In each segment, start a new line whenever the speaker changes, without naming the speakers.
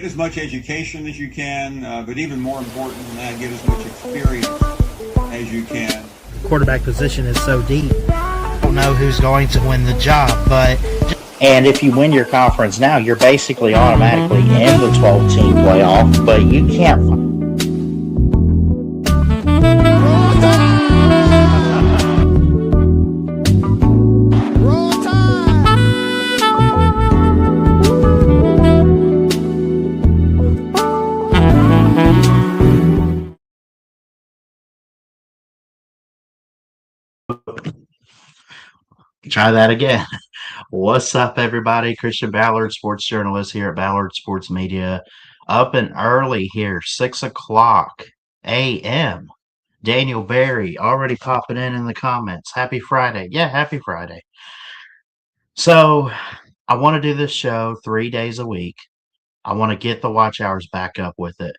Get as much education as you can, but even more important than that, get as much experience as you can.
The quarterback position is so deep. I don't know who's going to win the job, but...
And if you win your conference now, you're basically automatically in the 12-team playoff, but you can't... Try that again. What's up, everybody? Christian Ballard, sports journalist here at Ballard Sports Media. Up and early here, 6 o'clock a.m. Daniel Berry already popping in the comments. Happy Friday. Yeah, happy Friday. So I want to do this show 3 days a week. I want to get the watch hours back up with it.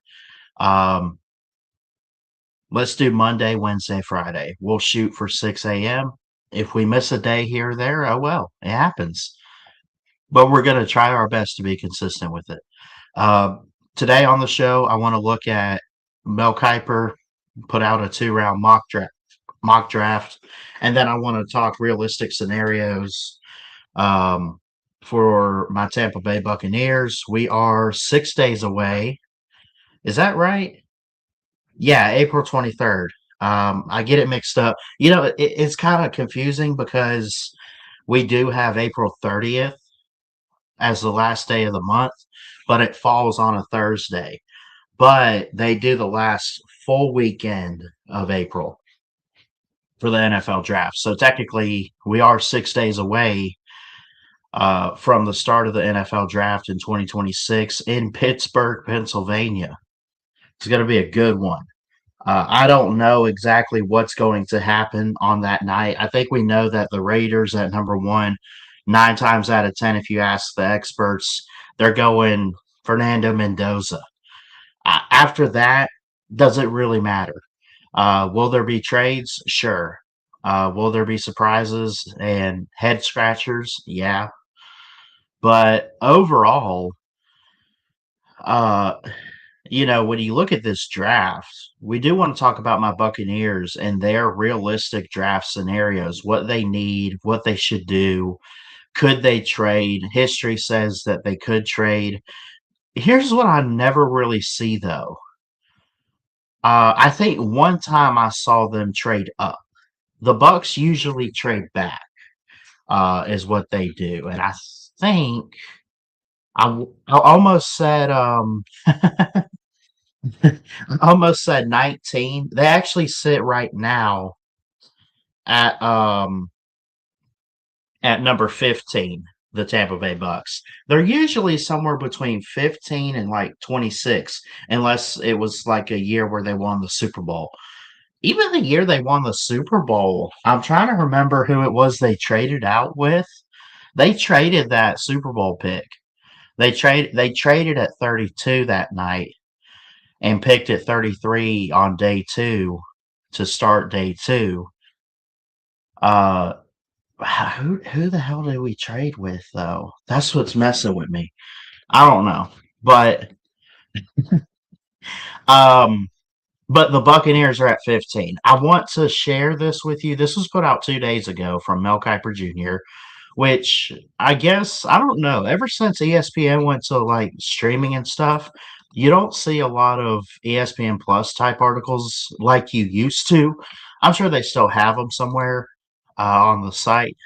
Let's do Monday, Wednesday, Friday. We'll shoot for 6 a.m. If we miss a day here or there, oh well, it happens. But we're going to try our best to be consistent with it. Today on the show, I want to look at Mel Kiper put out a 2-round mock draft, and then I want to talk realistic scenarios for my Tampa Bay Buccaneers. We are 6 days away. Is that right? Yeah, April 23rd. I get it mixed up. You know, it's kind of confusing because we do have April 30th as the last day of the month, but it falls on a Thursday. But they do the last full weekend of April for the NFL draft. So technically, we are 6 days away from the start of the NFL draft in 2026 in Pittsburgh, Pennsylvania. It's going to be a good one. I don't know exactly what's going to happen on that night. I think we know that the Raiders at number 1, 9 times out of 10, if you ask the experts, they're going Fernando Mendoza. After that, does it really matter? Will there be trades? Sure. Will there be surprises and head scratchers? Yeah. But overall, you know, when you look at this draft, we do want to talk about my Buccaneers and their realistic draft scenarios, what they need, what they should do. Could they trade? History says that they could trade. Here's what I never really see, though. I think one time I saw them trade up. The Bucs usually trade back, is what they do. And I think I almost said I almost said 19. They actually sit right now at number 15, the Tampa Bay Bucks. They're usually somewhere between 15 and like 26, unless it was like a year where they won the Super Bowl. Even the year they won the Super Bowl, I'm trying to remember who it was they traded out with. They traded that Super Bowl pick. They traded at 32 that night and picked at 33 on day 2 to start day 2. Who the hell did we trade with, though? That's what's messing with me. I don't know. But but the Buccaneers are at 15. I want to share this with you. This was put out 2 days ago from Mel Kiper Jr., which I guess, I don't know, ever since ESPN went to like streaming and stuff, you don't see a lot of ESPN Plus type articles like you used to. I'm sure they still have them somewhere on the site.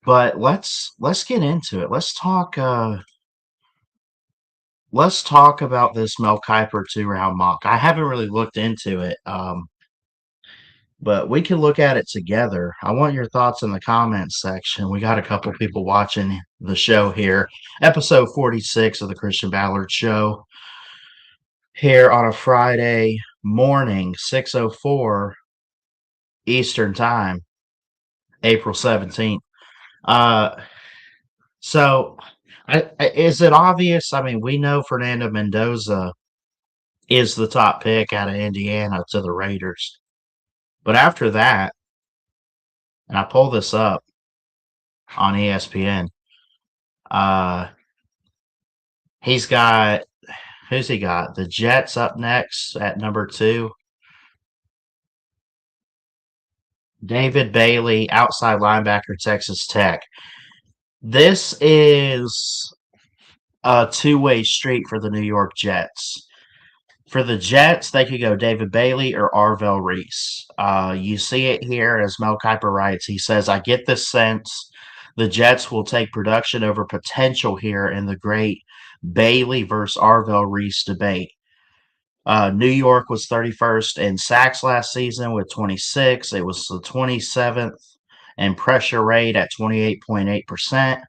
But let's get into it. Let's talk about this Mel Kiper 2-round mock. I haven't really looked into it, but we can look at it together. I want your thoughts in the comments section. We got a couple people watching the show here. Episode 46 of the Christian Ballard Show here on a Friday morning, 6:04 Eastern Time, April 17th. So is it obvious? I mean, we know Fernando Mendoza is the top pick out of Indiana to the Raiders. But after that, and I pull this up on ESPN, He's got who's he got? The Jets up next at number 2. David Bailey, outside linebacker, Texas Tech. This is a two-way street for the New York Jets. For the Jets, they could go David Bailey or Arvell Reese. You see it here as Mel Kiper writes. He says, I get this sense the Jets will take production over potential here in the great Bailey versus Arvell Reese debate. New York was 31st in sacks last season with 26. It was the 27th in pressure rate at 28.8%.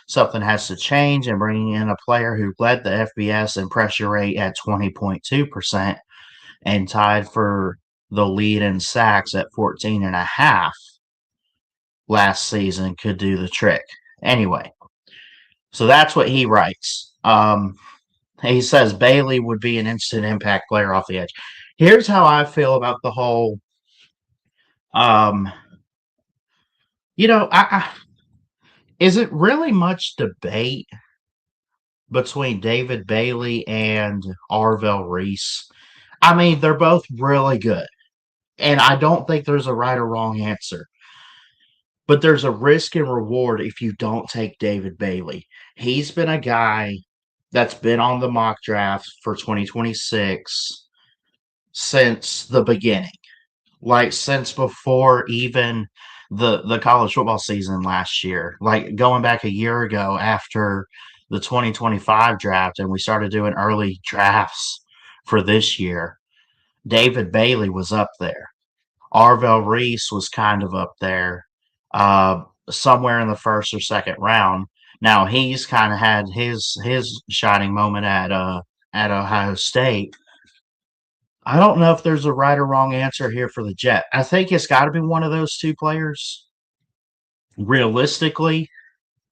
Something has to change in bringing in a player who led the FBS in pressure rate at 20.2% and tied for the lead in sacks at 14.5 last season could do the trick. Anyway, so that's what he writes. He says Bailey would be an instant impact player off the edge. Here's how I feel about the whole. Is it really much debate between David Bailey and Arvell Reese? I mean, they're both really good, and I don't think there's a right or wrong answer. But there's a risk and reward if you don't take David Bailey. He's been a guy that's been on the mock draft for 2026 since the beginning, like since before even the college football season last year, like going back a year ago after the 2025 draft, and we started doing early drafts for this year. David Bailey was up there. Arvell Reese was kind of up there, somewhere in the first or second round. Now he's kind of had his shining moment at Ohio State. I don't know if there's a right or wrong answer here for the Jet. I think it's got to be one of those two players. Realistically,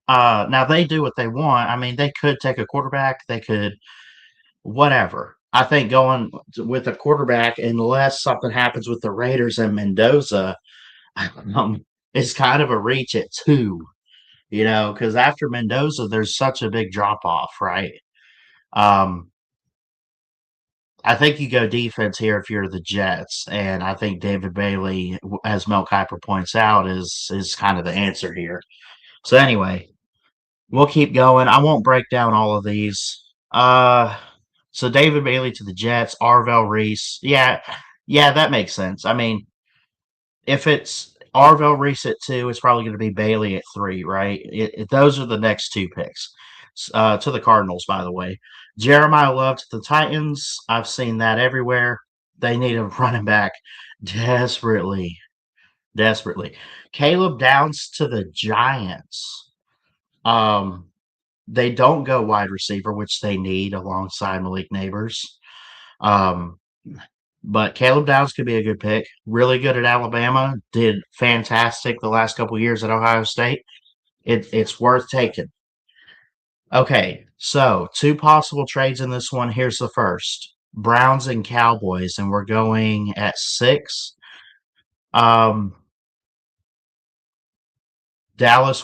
now they do what they want. I mean, they could take a quarterback. They could whatever. I think going with a quarterback, unless something happens with the Raiders and Mendoza, it's kind of a reach at 2. Because after Mendoza, there's such a big drop off, right? I think you go defense here if you're the Jets, and I think David Bailey, as Mel Kiper points out, is kind of the answer here. So anyway, we'll keep going. I won't break down all of these. So David Bailey to the Jets, Arvell Reese, yeah, that makes sense. I mean, if it's Arvell Reese at 2, it's probably going to be Bailey at 3, right? Those are the next 2 picks. To the Cardinals, by the way. Jeremiah Love to the Titans. I've seen that everywhere. They need a running back desperately. Caleb Downs to the Giants. They don't go wide receiver, which they need alongside Malik Neighbors. But Caleb Downs could be a good pick. Really good at Alabama. Did fantastic the last couple of years at Ohio State. It's worth taking. Okay, so 2 possible trades in this one. Here's the first. Browns and Cowboys, and we're going at 6. Dallas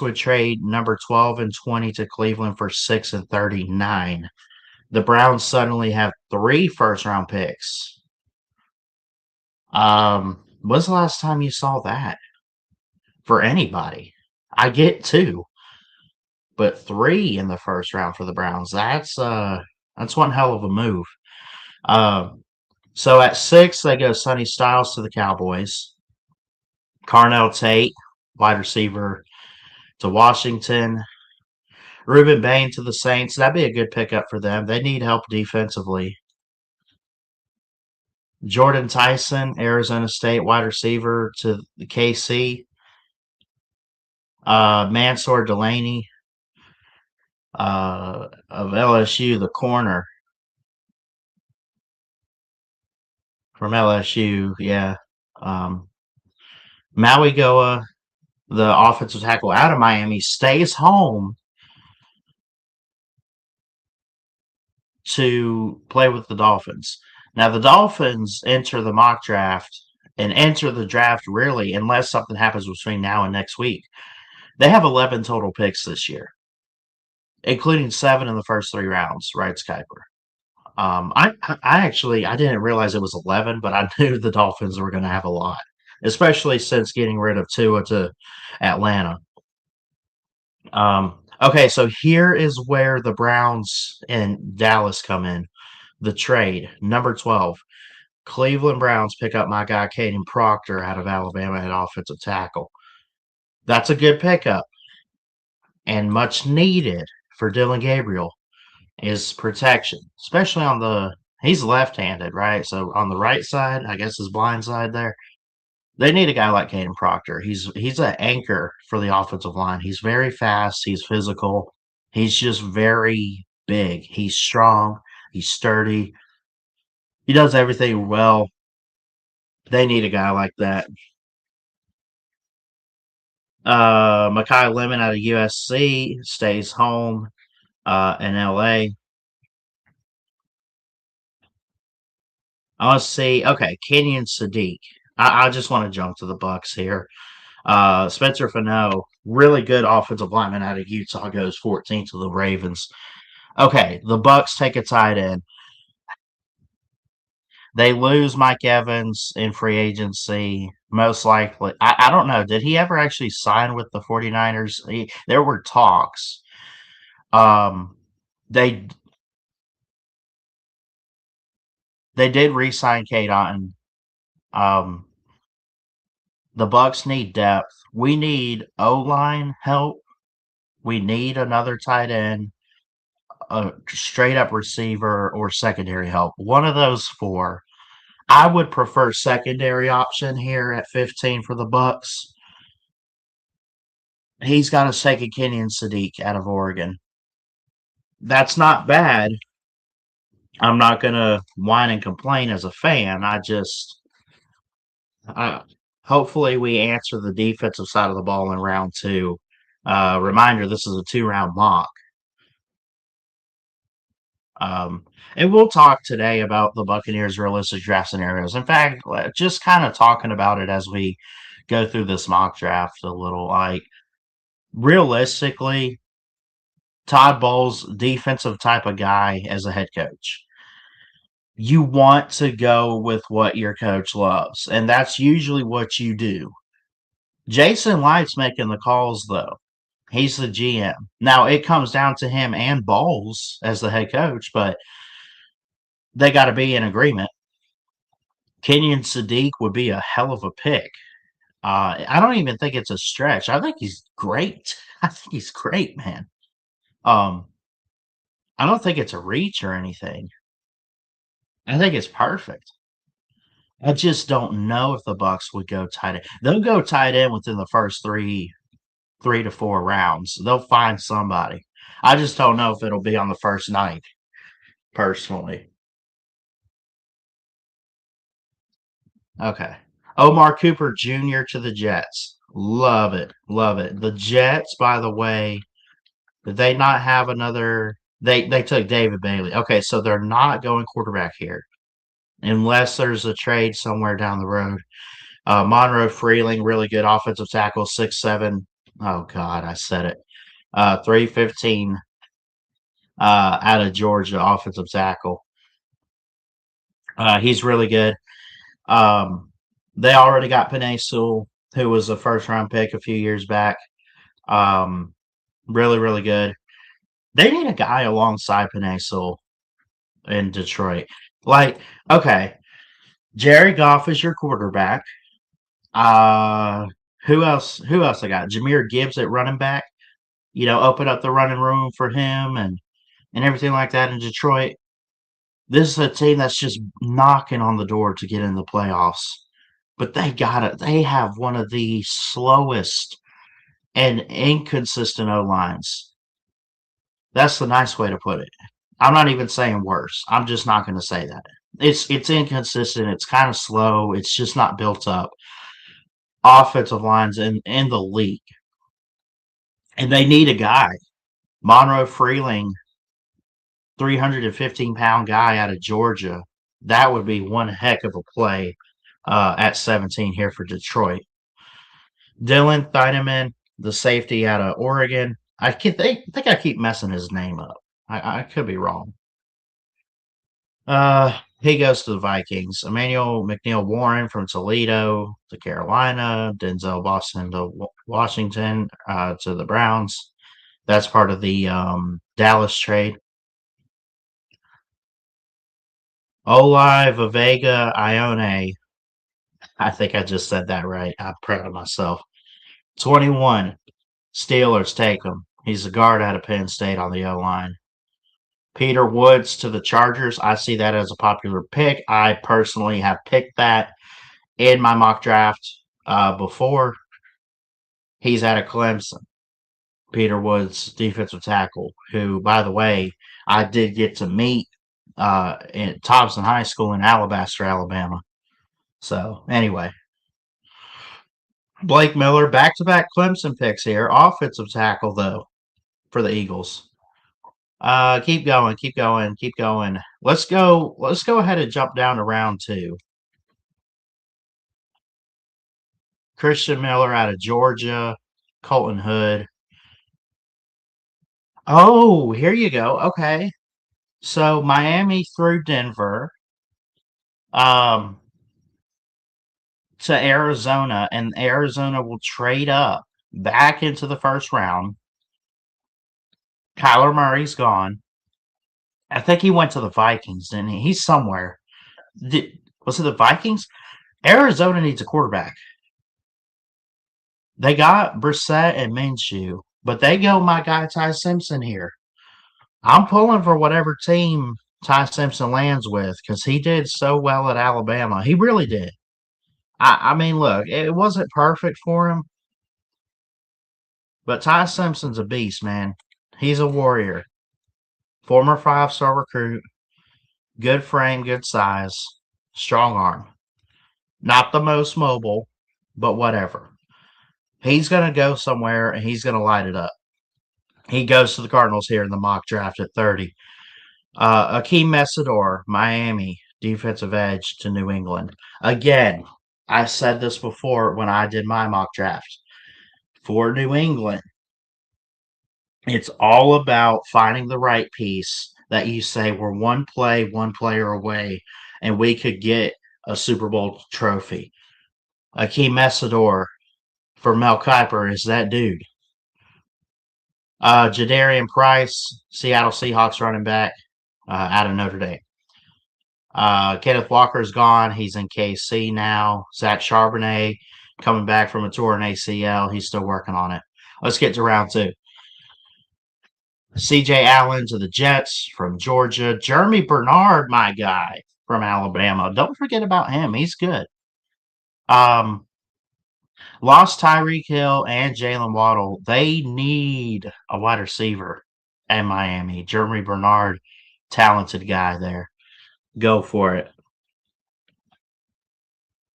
would trade number 12 and 20 to Cleveland for 6 and 39. The Browns suddenly have 3 first-round picks. When's the last time you saw that for anybody? I get 2. But 3 in the first round for the Browns. That's one hell of a move. So at 6, they go Sonny Styles to the Cowboys. Carnell Tate, wide receiver, to Washington. Reuben Bain to the Saints. That'd be a good pickup for them. They need help defensively. Jordan Tyson, Arizona State, wide receiver, to the KC. Mansour Delaney, of LSU, the corner from LSU, yeah. Maui Goa, the offensive tackle out of Miami, stays home to play with the Dolphins. Now, the Dolphins enter the mock draft and enter the draft really, unless something happens between now and next week. They have 11 total picks this year. including 7 in the first 3 rounds, writes Kiper. I didn't realize it was 11, but I knew the Dolphins were going to have a lot, especially since getting rid of Tua to Atlanta. Okay, so here is where the Browns and Dallas come in. The trade, number 12. Cleveland Browns pick up my guy Caden Proctor out of Alabama at offensive tackle. That's a good pickup and much needed for Dylan Gabriel is protection, especially on he's left-handed, right? So on the right side, I guess his blind side there, they need a guy like Caden Proctor. He's an anchor for the offensive line. He's very fast. He's physical. He's just very big. He's strong. He's sturdy. He does everything well. They need a guy like that. Mekhi Lemon out of USC stays home in LA. I want to see. Okay, Kenyon Sadiq. I just want to jump to the Bucks here. Spencer Fano, really good offensive lineman out of Utah, goes 14th to the Ravens. Okay, the Bucks take a tight end. They lose Mike Evans in free agency, most likely. I don't know. Did he ever actually sign with the 49ers? There were talks. They did re-sign Kate Otten. The Bucks need depth. We need O-line help. We need another tight end, a straight up receiver, or secondary help. One of those four. I would prefer secondary option here at 15 for the Bucks. He's got a second Kenyon Sadiq out of Oregon. That's not bad. I'm not gonna whine and complain as a fan. Hopefully we answer the defensive side of the ball in round 2. Reminder: this is a 2-round mock. And we'll talk today about the Buccaneers' realistic draft scenarios. In fact, just kind of talking about it as we go through this mock draft a little. Like, realistically, Todd Bowles, defensive type of guy as a head coach. You want to go with what your coach loves, and that's usually what you do. Jason Light's making the calls, though. He's the GM. Now, it comes down to him and Bowles as the head coach, but they got to be in agreement. Kenyon Sadiq would be a hell of a pick. I don't even think it's a stretch. I think he's great. I think he's great, man. I don't think it's a reach or anything. I think it's perfect. I just don't know if the Bucks would go tight end. They'll go tight end within the first 3 to 4 rounds. They'll find somebody. I just don't know if it'll be on the first night, personally. Okay. Omar Cooper Jr. to the Jets. Love it. Love it. The Jets, by the way, did they not have another? They took David Bailey. Okay, so they're not going quarterback here unless there's a trade somewhere down the road. Monroe Freeling, really good offensive tackle, 6'7". Oh, God, I said it. 315 out of Georgia, offensive tackle. He's really good. They already got Penei Sewell, who was a first-round pick a few years back. Really, really good. They need a guy alongside Penei Sewell in Detroit. Like, okay, Jared Goff is your quarterback. Who else? Who else I got? Jahmyr Gibbs at running back. Open up the running room for him and everything like that in Detroit. This is a team that's just knocking on the door to get in the playoffs. But they got it. They have one of the slowest and inconsistent O-lines. That's the nice way to put it. I'm not even saying worse. I'm just not going to say that. It's inconsistent. It's kind of slow. It's just not built up. Offensive lines in the league. And they need a guy. Monroe Freeling, 315-pound guy out of Georgia. That would be one heck of a play at 17 here for Detroit. Dylan Thieneman, the safety out of Oregon. I think I keep messing his name up. I could be wrong. He goes to the Vikings. Emmanuel McNeil Warren from Toledo to Carolina. Denzel Boston to Washington to the Browns. That's part of the Dallas trade. Olive Vega Ione. I think I just said that right. I'm proud of myself. 21. Steelers take him. He's a guard out of Penn State on the O line. Peter Woods to the Chargers. I see that as a popular pick. I personally have picked that in my mock draft before. He's out of Clemson. Peter Woods, defensive tackle, who, by the way, I did get to meet in Thompson High School in Alabaster, Alabama. So, anyway. Blake Miller, back-to-back Clemson picks here. Offensive tackle, though, for the Eagles. Keep going, keep going, keep going. Let's go ahead and jump down to round 2. Christian Miller out of Georgia. Colton Hood. Oh, here you go. Okay. So Miami through Denver to Arizona, and Arizona will trade up back into the first round. Kyler Murray's gone. I think he went to the Vikings, didn't he? He's somewhere. Was it the Vikings? Arizona needs a quarterback. They got Brissett and Minshew, but they go my guy Ty Simpson here. I'm pulling for whatever team Ty Simpson lands with because he did so well at Alabama. He really did. I mean, look, it wasn't perfect for him, but Ty Simpson's a beast, man. He's a warrior. Former 5-star recruit. Good frame, good size. Strong arm. Not the most mobile, but whatever. He's going to go somewhere and he's going to light it up. He goes to the Cardinals here in the mock draft at 30. Akeem Messidor, Miami, defensive edge to New England. Again, I said this before when I did my mock draft. For New England, it's all about finding the right piece that you say we're one player away, and we could get a Super Bowl trophy. Akeem Messidor for Mel Kiper is that dude. Jadarian Price, Seattle Seahawks running back out of Notre Dame. Kenneth Walker's gone. He's in KC now. Zach Charbonnet coming back from a torn ACL. He's still working on it. Let's get to round 2. CJ Allen to the Jets from Georgia. Jeremy Bernard, my guy, from Alabama. Don't forget about him. He's good. Lost Tyreek Hill and Jalen Waddle. They need a wide receiver at Miami. Jeremy Bernard, talented guy there. Go for it.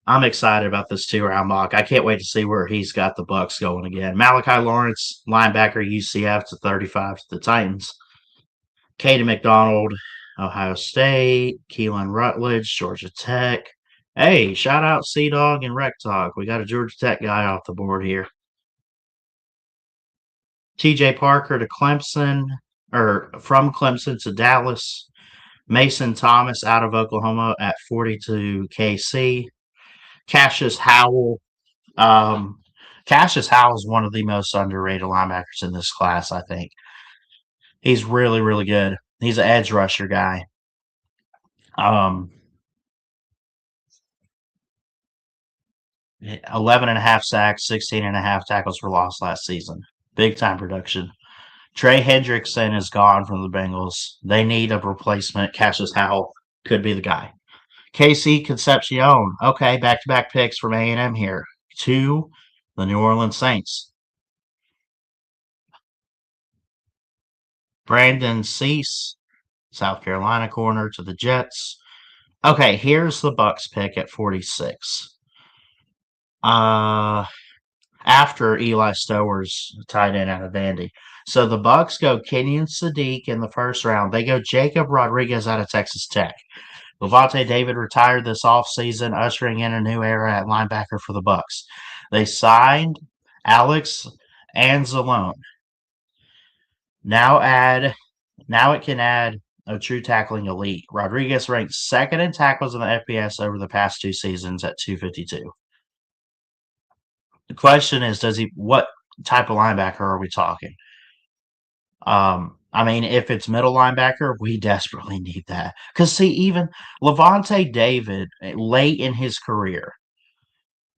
I'm excited about this 2-round mock. I can't wait to see where he's got the Bucks going again. Malachi Lawrence, linebacker, UCF to 35 to the Titans. Caden McDonald, Ohio State. Keelan Rutledge, Georgia Tech. Hey, shout out C-Dog and Rec Talk. We got a Georgia Tech guy off the board here. TJ Parker to Clemson, or from Clemson to Dallas. Mason Thomas out of Oklahoma at 42 KC. Cassius Howell. Cassius Howell is one of the most underrated linebackers in this class, I think. He's really, really good. He's an edge rusher guy. 11.5 sacks, 16.5 tackles for loss last season. Big time production. Trey Hendrickson is gone from the Bengals. They need a replacement. Cassius Howell could be the guy. KC Concepcion. Okay, back-to-back picks from A&M here. To the New Orleans Saints. Brandon Cease, South Carolina corner to the Jets. Okay, here's the Bucks pick at 46. After Eli Stowers, tight end out of Vandy. So the Bucks go Kenyon Sadiq in the first round. They go Jacob Rodriguez out of Texas Tech. Levante David retired this offseason, ushering in a new era at linebacker for the Bucks. They signed Alex Anzalone. Now it can add a true tackling elite. Rodriguez ranked second in tackles in the FBS over the past 2 seasons at 252. The question is, what type of linebacker are we talking? I mean, if it's middle linebacker, we desperately need that. Because, see, even Levante David, late in his career,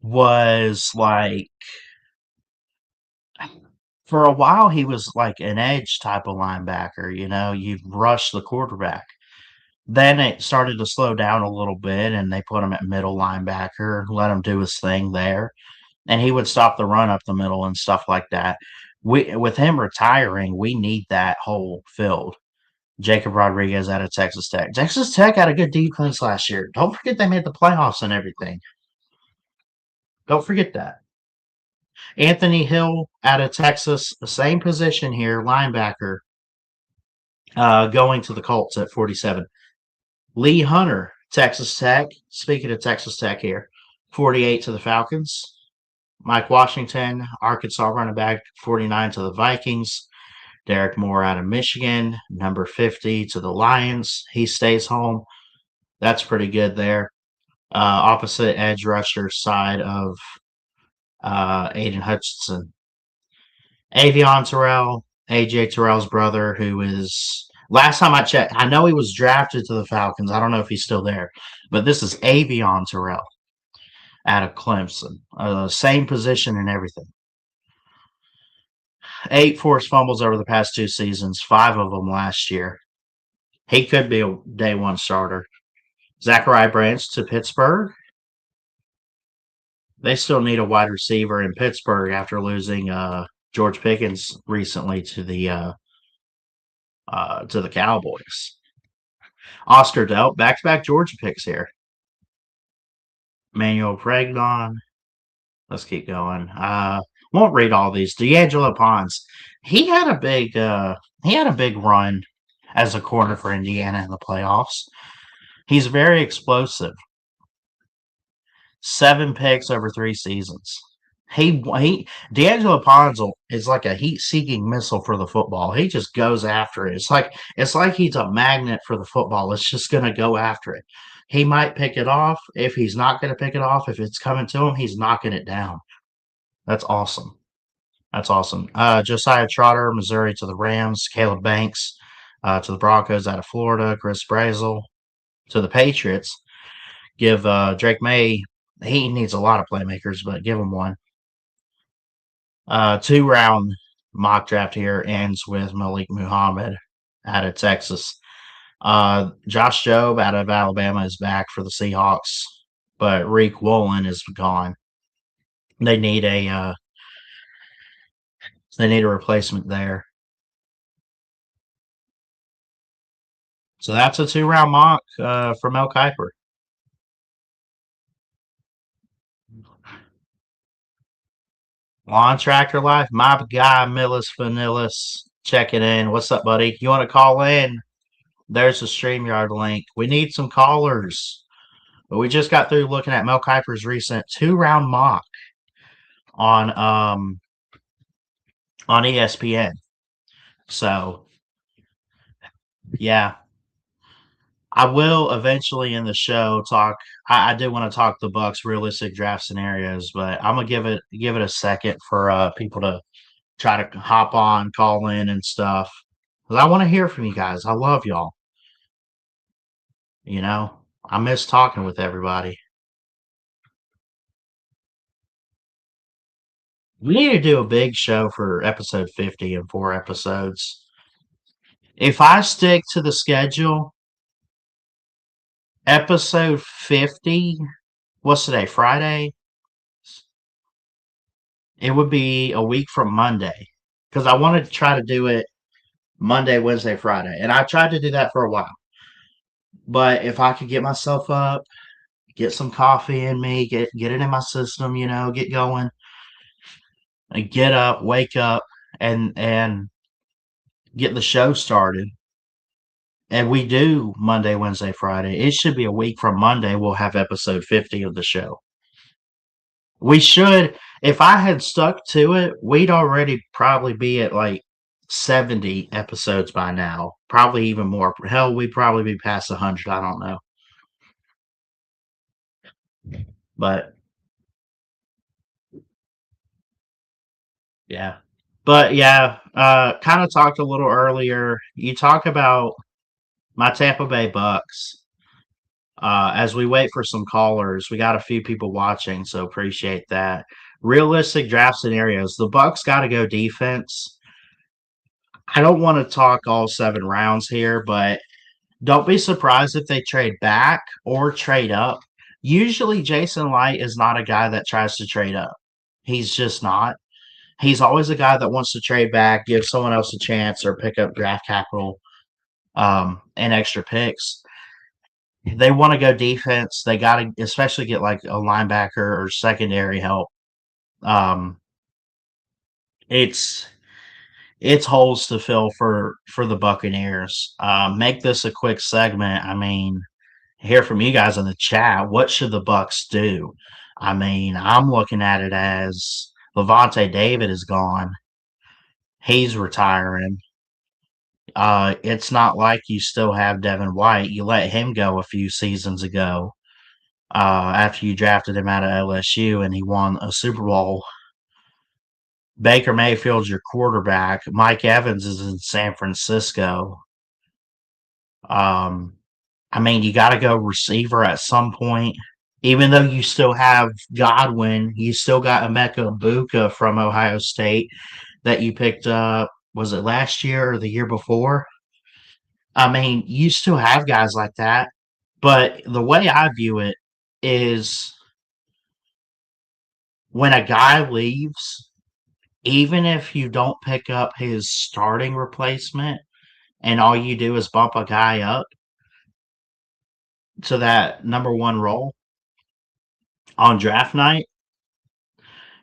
was like, for a while, he was like an edge type of linebacker. You rush the quarterback. Then it started to slow down a little bit, and they put him at middle linebacker, let him do his thing there. And he would stop the run up the middle and stuff like that. With him retiring, we need that whole field. Jacob Rodriguez out of Texas Tech. Texas Tech had a good defense last year. Don't forget they made the playoffs and everything. Don't forget that. Anthony Hill out of Texas, the same position here, linebacker, going to the Colts at 47. Lee Hunter, Texas Tech. Speaking of Texas Tech here, 48 to the Falcons. Mike Washington, Arkansas running back, 49 to the Vikings. Derek Moore out of Michigan, number 50 to the Lions. He stays home. That's pretty good there. Opposite edge rusher side of Aiden Hutchinson. Avion Terrell, AJ Terrell's brother, who is, last time I checked, I know he was drafted to the Falcons. I don't know if he's still there, but this is Avion Terrell out of Clemson. Same position and everything. 8 forced fumbles over the past 2 seasons, 5 of them last year. He could be a day one starter. Zachariah Branch to Pittsburgh. They still need a wide receiver in Pittsburgh after losing George Pickens recently to the Cowboys. Oscar Delp, back-to-back Georgia picks here. Manuel Pregnon. Let's keep going. Won't read all these. D'Angelo Pons. He had a big run as a corner for Indiana in the playoffs. He's very explosive. 7 picks over 3 seasons. D'Angelo Pons is like a heat-seeking missile for the football. He just goes after it. It's like he's a magnet for the football. It's just going to go after it. He might pick it off. If he's not going to pick it off, if it's coming to him, he's knocking it down. That's awesome. Josiah Trotter, Missouri to the Rams. Caleb Banks to the Broncos out of Florida. Chris Brazel to the Patriots. Give Drake May, he needs a lot of playmakers, but give him one. 2-round mock draft here ends with Malik Muhammad out of Texas. Josh Jobe out of Alabama is back for the Seahawks, but Reek Woolen is gone. They need a replacement there. So that's a 2-round mock from Mel Kiper. Lawn Tractor Life, my guy Millis Vanillis checking in. What's up, buddy? You want to call in? There's the StreamYard link. We need some callers. But we just got through looking at Mel Kiper's recent 2-round mock on ESPN. So, yeah. I will eventually in the show talk. I do want to talk the Bucks realistic draft scenarios, but I'm gonna give it a second for people to try to hop on, call in, and stuff. Because I want to hear from you guys. I love y'all. I miss talking with everybody. We need to do a big show for episode 50 in 4 episodes. If I stick to the schedule, episode 50, what's today, Friday? It would be a week from Monday. Because I wanted to try to do it Monday, Wednesday, Friday. And I tried to do that for a while. But if I could get myself up, get some coffee in me, get it in my system, get going, and get up, wake up, and get the show started. And we do Monday, Wednesday, Friday. It should be a week from Monday. We'll have episode 50 of the show. We should, if I had stuck to it, we'd already probably be at like 70 episodes by now, probably even more. Hell, we'd probably be past 100. I don't know, but yeah, but yeah, kind of talked a little earlier. You talk about my Tampa Bay Bucks. As we wait for some callers, we got a few people watching, so appreciate that. Realistic draft scenarios. The Bucks got to go defense. I don't want to talk all 7 rounds here, but don't be surprised if they trade back or trade up. Usually, Jason Light is not a guy that tries to trade up. He's just not. He's always a guy that wants to trade back, give someone else a chance, or pick up draft capital and extra picks. They want to go defense. They got to especially get like a linebacker or secondary help. Um, it's it's holes to fill for the Buccaneers. Make this a quick segment. I mean, hear from you guys in the chat. What should the Bucks do? I mean, I'm looking at it as Levante David is gone. He's retiring. It's not like you still have Devin White. You let him go a few seasons ago after you drafted him out of LSU and he won a Super Bowl. Baker Mayfield's your quarterback. Mike Evans is in San Francisco. I mean, you got to go receiver at some point. Even though you still have Godwin, you still got Emeka Ibuka from Ohio State that you picked up. Was it last year or the year before? I mean, you still have guys like that. But the way I view it is when a guy leaves, even if you don't pick up his starting replacement and all you do is bump a guy up to that number one role on draft night,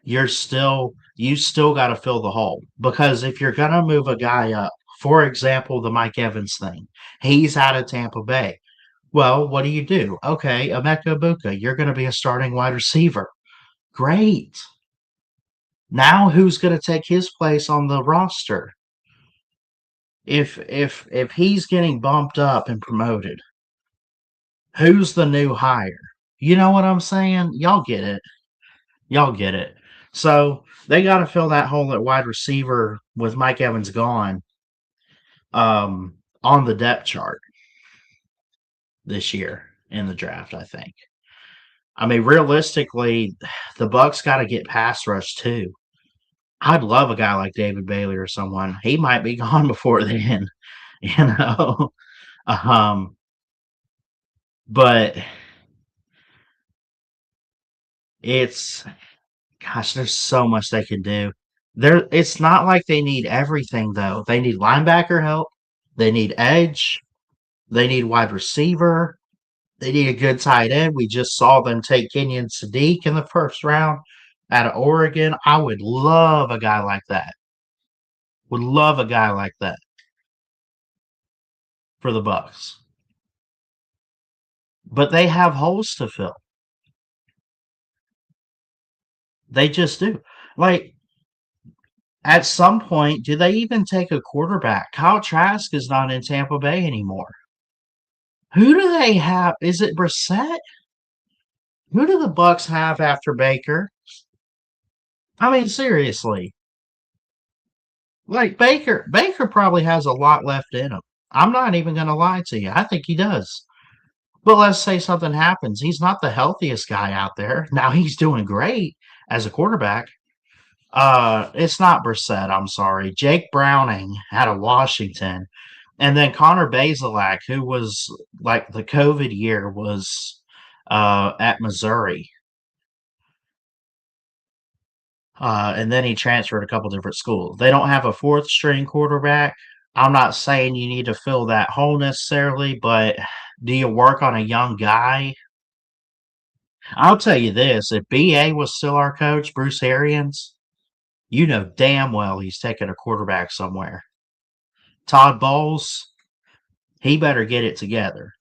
you still got to fill the hole. Because if you're going to move a guy up, for example, the Mike Evans thing, he's out of Tampa Bay. Well, what do? Okay, Emeka Ibuka, you're going to be a starting wide receiver. Great. Now who's going to take his place on the roster? If he's getting bumped up and promoted, who's the new hire? You know what I'm saying? Y'all get it. Y'all get it. So they got to fill that hole at wide receiver with Mike Evans gone on the depth chart this year in the draft, I think. I mean, realistically, the Bucks got to get pass rush too. I'd love a guy like David Bailey or someone. He might be gone before then, you know. But it's gosh, there's so much they can do. It's not like they need everything though. They need linebacker help. They need edge. They need wide receiver. They need a good tight end. We just saw them take Kenyon Sadiq in the first round out of Oregon. I would love a guy like that. Would love a guy like that for the Bucks. But they have holes to fill. They just do. Like, at some point, do they even take a quarterback? Kyle Trask is not in Tampa Bay anymore. Who do they have? Is it Brissett? Who do the Bucks have after Baker? I mean, seriously. Like Baker probably has a lot left in him. I'm not even going to lie to you. I think he does. But let's say something happens. He's not the healthiest guy out there. Now he's doing great as a quarterback. It's not Brissett, I'm sorry. Jake Browning out of Washington. And then Connor Bazelak, who was like the COVID year was at Missouri. And then he transferred a couple different schools. They don't have a fourth string quarterback. I'm not saying you need to fill that hole necessarily, but do you work on a young guy? I'll tell you this, if BA was still our coach, Bruce Arians, you know damn well he's taking a quarterback somewhere. Todd Bowles, he better get it together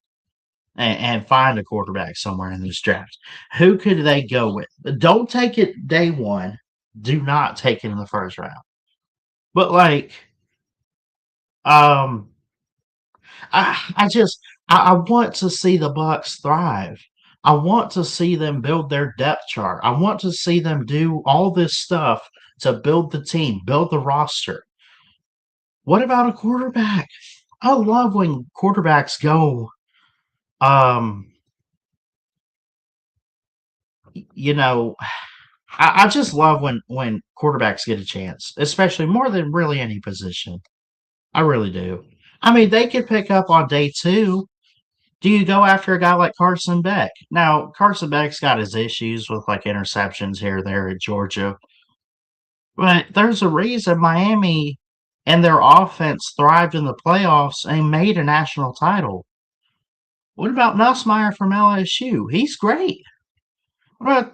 and find a quarterback somewhere in this draft. Who could they go with? Don't take it day one. Do not take it in the first round. But, like, Um, I just I want to see the Bucks thrive. I want to see them build their depth chart. I want to see them do all this stuff to build the team, build the roster. What about a quarterback? I love when quarterbacks go. Um, you know, I just love when quarterbacks get a chance, especially more than really any position. I really do. I mean, they could pick up on day two. Do you go after a guy like Carson Beck? Now, Carson Beck's got his issues with like interceptions here or there at Georgia, but there's a reason Miami and their offense thrived in the playoffs and made a national title. What about Nussmeier from LSU? He's great. But,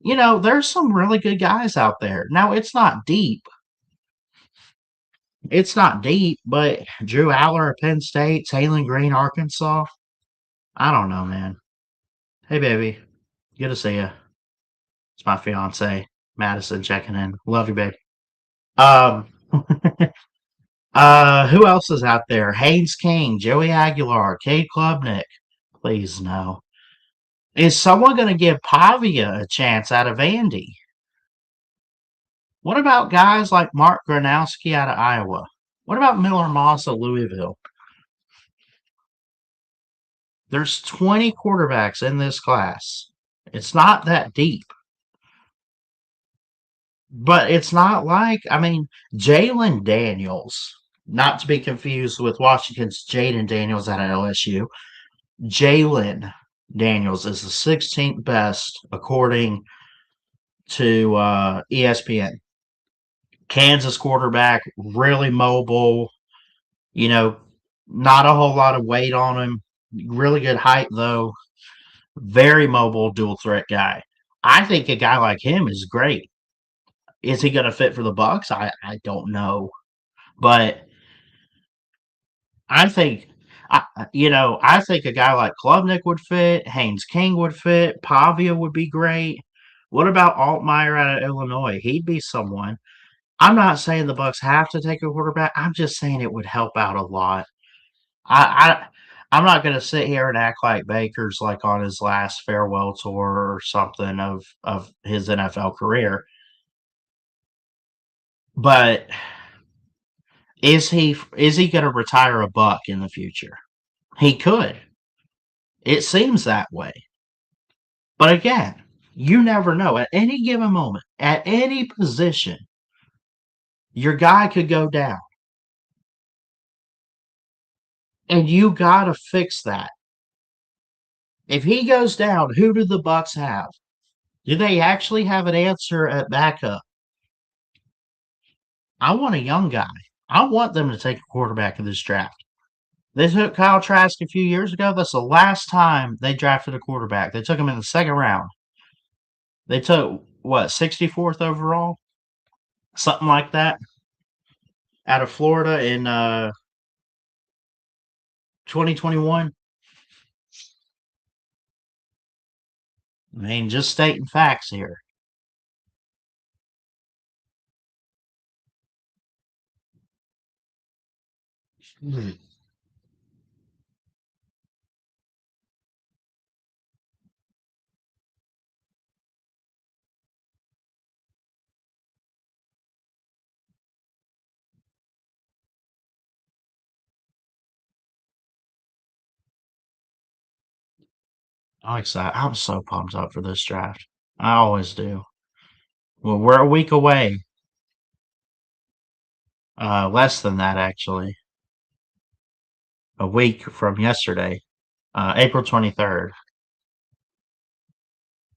there's some really good guys out there. Now, it's not deep. It's not deep, but Drew Aller at Penn State, Taylor Green, Arkansas. I don't know, man. Hey, baby. Good to see you. It's my fiance, Madison, checking in. Love you, babe. Um, who else is out there? Haynes King, Joey Aguilar, Cade Klubnik. Please no. Is someone going to give Pavia a chance out of Vandy? What about guys like Mark Gronowski out of Iowa? What about Miller Moss of Louisville? There's 20 quarterbacks in this class. It's not that deep. But it's not like, I mean, Jalen Daniels, not to be confused with Washington's Jaden Daniels out of LSU. Jalen Daniels is the 16th best according to ESPN. Kansas quarterback, really mobile, you know, not a whole lot of weight on him. Really good height, though. Very mobile, dual threat guy. I think a guy like him is great. Is he going to fit for the Bucks? I don't know, but I think I think a guy like Klubnik would fit. Haynes King would fit. Pavia would be great. What about Altmaier out of Illinois? He'd be someone. I'm not saying the Bucks have to take a quarterback. I'm just saying it would help out a lot. I I'm not going to sit here and act like Baker's like on his last farewell tour or something of his NFL career, but is he going to retire a Buck in the future? He could. It seems that way. But again, you never know. At any given moment, at any position, your guy could go down. And you got to fix that. If he goes down, who do the Bucks have? Do they actually have an answer at backup? I want a young guy. I want them to take a quarterback in this draft. They took Kyle Trask a few years ago. That's the last time they drafted a quarterback. They took him in the second round. They took, what, 64th overall? Something like that. Out of Florida in 2021. I mean, just stating facts here. Hmm. I'm excited. I'm so pumped up for this draft. I always do. Well, we're a week away. Less than that, actually. A week from yesterday. April 23rd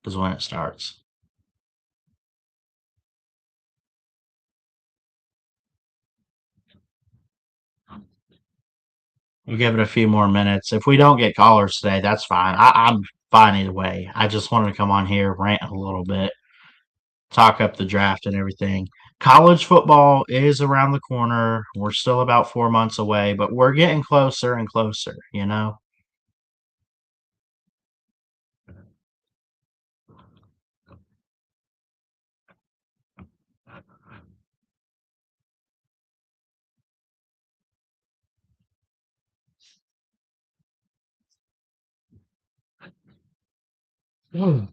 is when it starts. We'll give it a few more minutes. If we don't get callers today, that's fine. I'm fine either way. I just wanted to come on here, rant a little bit, talk up the draft and everything. College football is around the corner. We're still about 4 months away, but we're getting closer and closer. I'm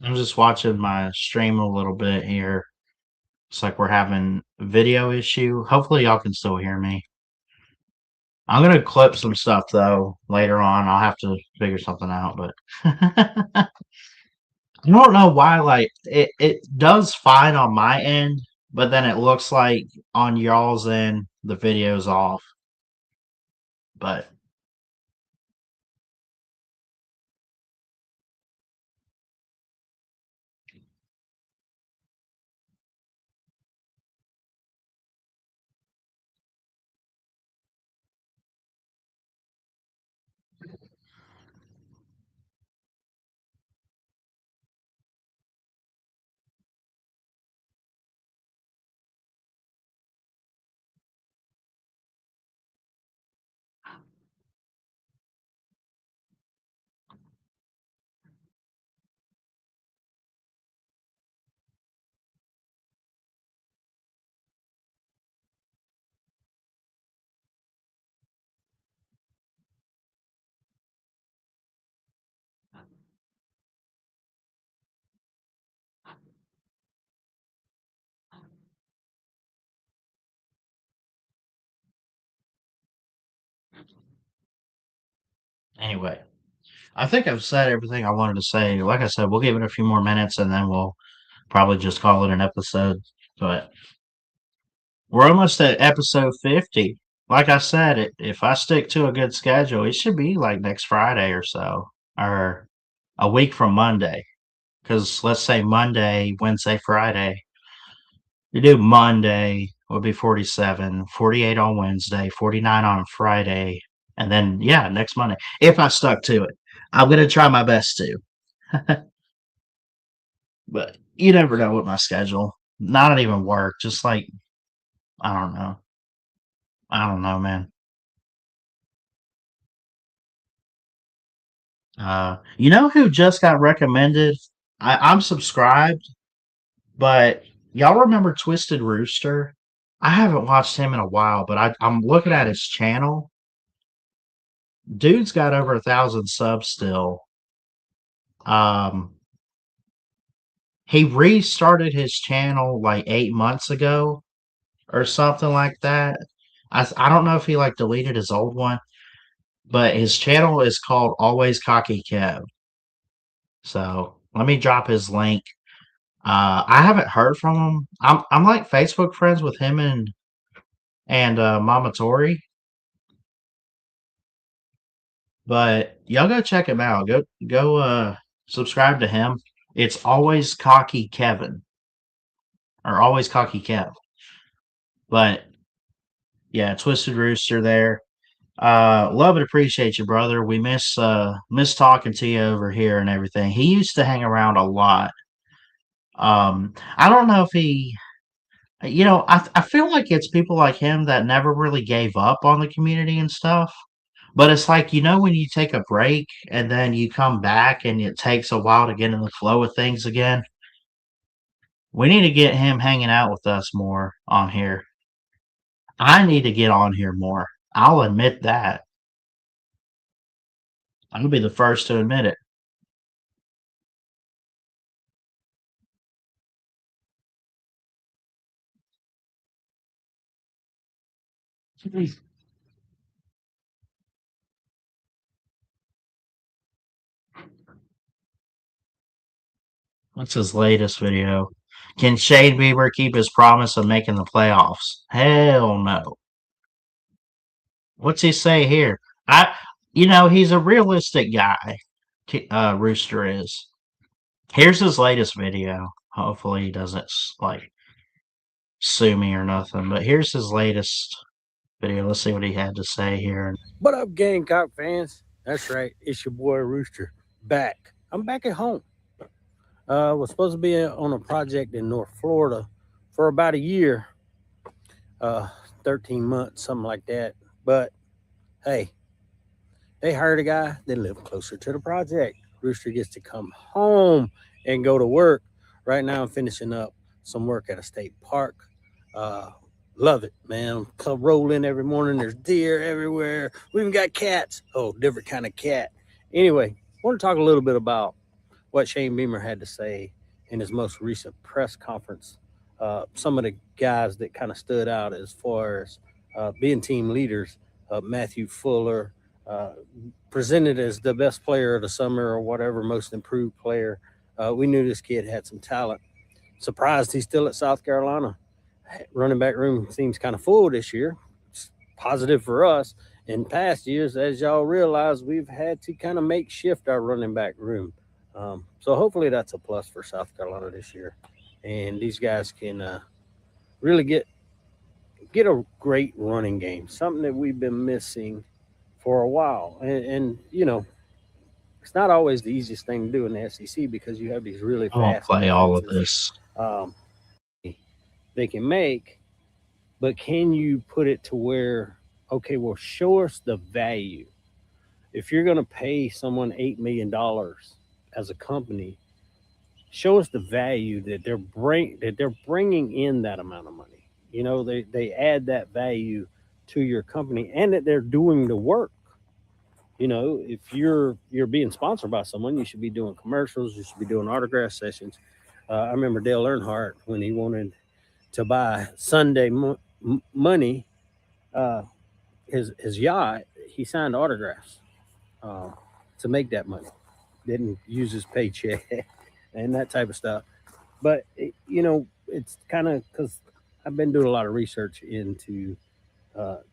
just watching my stream a little bit here. It's like we're having a video issue. Hopefully, y'all can still hear me. I'm gonna clip some stuff though later on. I'll have to figure something out, but I don't know why. Like it does fine on my end, but then it looks like on y'all's end the video's off. But anyway, I think I've said everything I wanted to say. Like I said, we'll give it a few more minutes and then we'll probably just call it an episode. But we're almost at episode 50. Like I said, if I stick to a good schedule, it should be like next Friday or so, or a week from Monday. Because let's say Monday, Wednesday, Friday. You do Monday would be 47, 48 on Wednesday, 49 on Friday, and then, yeah, next Monday. If I stuck to it, I'm going to try my best to. But you never know with my schedule. Not even work, just like, I don't know. I don't know, man. You know who just got recommended? I'm subscribed, but y'all remember Twisted Rooster? I haven't watched him in a while, but I'm looking at his channel. Dude's got over 1,000 subs still. Um, he restarted his channel like 8 months ago or something like that. I don't know if he like deleted his old one, but his channel is called Always Cocky Kev. So let me drop his link. I haven't heard from him. I'm like Facebook friends with him and Mama Tori, but y'all go check him out. Go subscribe to him. It's Always Cocky Kevin or Always Cocky Kev. But yeah, Twisted Rooster there. Love and appreciate you, brother. We miss talking to you over here and everything. He used to hang around a lot. I don't know if he, I feel like it's people like him that never really gave up on the community and stuff. But it's like, when you take a break and then you come back and it takes a while to get in the flow of things again. We need to get him hanging out with us more on here. I need to get on here more. I'll admit that. I'll be the first to admit it. What's his latest video? Can Shane Bieber keep his promise of making the playoffs? Hell no. What's he say here? He's a realistic guy. Rooster is. Here's his latest video. Hopefully he doesn't like sue me or nothing. But here's his latest video. Let's see what he had to say here.
What up, Gamecock fans? That's right. It's your boy Rooster back. I'm back at home. Was supposed to be on a project in North Florida for about a year, 13 months, something like that. But hey, they hired a guy that lived closer to the project. Rooster gets to come home and go to work. Right now, I'm finishing up some work at a state park. Love it, man. Come roll in every morning. There's deer everywhere. We even got cats. Oh, different kind of cat. Anyway, I want to talk a little bit about what Shane Beamer had to say in his most recent press conference. Some of the guys that kind of stood out as far as being team leaders. Matthew Fuller, uh, presented as the best player of the summer or whatever, most improved player. We knew this kid had some talent. Surprised he's still at South Carolina. Running back room seems kind of full this year. It's positive for us. In past years, as y'all realize, we've had to kind of make shift our running back room. So hopefully that's a plus for South Carolina this year, and these guys can really get a great running game, something that we've been missing for a while. And you know, it's not always the easiest thing to do in the SEC because you have these really
I won't
fast
play all of
defenses.
this.
Um, they can make, but can you put it to where, okay, well, show us the value. If you're going to pay someone $8 million as a company, show us the value that they're bringing in that amount of money. You know, they add that value to your company and that they're doing the work. You know, if you're being sponsored by someone, you should be doing commercials, you should be doing autograph sessions. I remember Dale Earnhardt when he wanted to buy Sunday money, uh, his yacht. He signed autographs uh, to make that money. Didn't use his paycheck and that type of stuff. But you know, it's kind of because I've been doing a lot of research into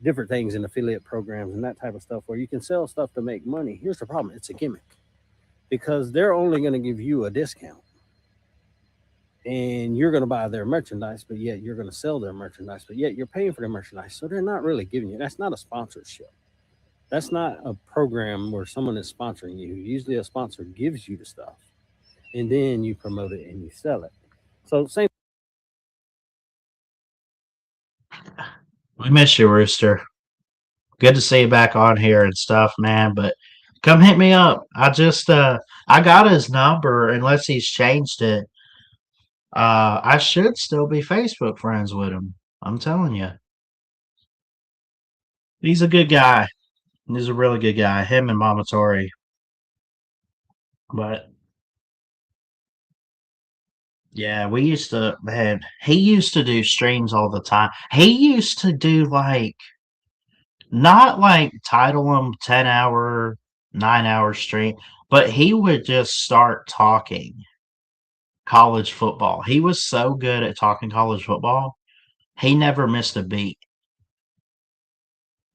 different things in affiliate programs and that type of stuff where you can sell stuff to make money. Here's the problem: it's a gimmick because they're only going to give you a discount and you're going to buy their merchandise, but yet you're going to sell their merchandise, but yet you're paying for their merchandise. So they're not really giving you. That's not a sponsorship. That's not a program where someone is sponsoring you. Usually a sponsor gives you the stuff and then you promote it and you sell it. So same.
We miss you, Rooster. Good to see you back on here and stuff, man. But come hit me up. I got his number unless he's changed it. I should still be Facebook friends with him. I'm telling you. He's a good guy. He's a really good guy. Him and Mama Tori. But yeah, we used to, man, he used to do streams all the time. He used to do like, not like title them 10-hour, 9-hour stream, but he would just start talking college football. He was so good at talking college football. He never missed a beat.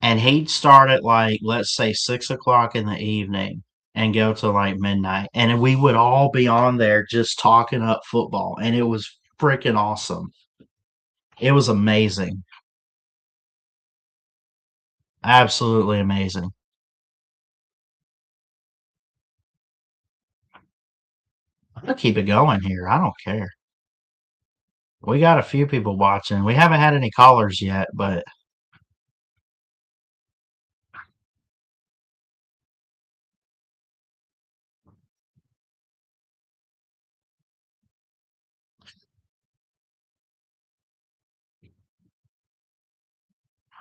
And he'd start at like, let's say 6 o'clock in the evening and go to like midnight. And we would all be on there just talking up football. And it was freaking awesome. It was amazing. Absolutely amazing. I'm gonna keep it going here. I don't care. We got a few people watching. We haven't had any callers yet, but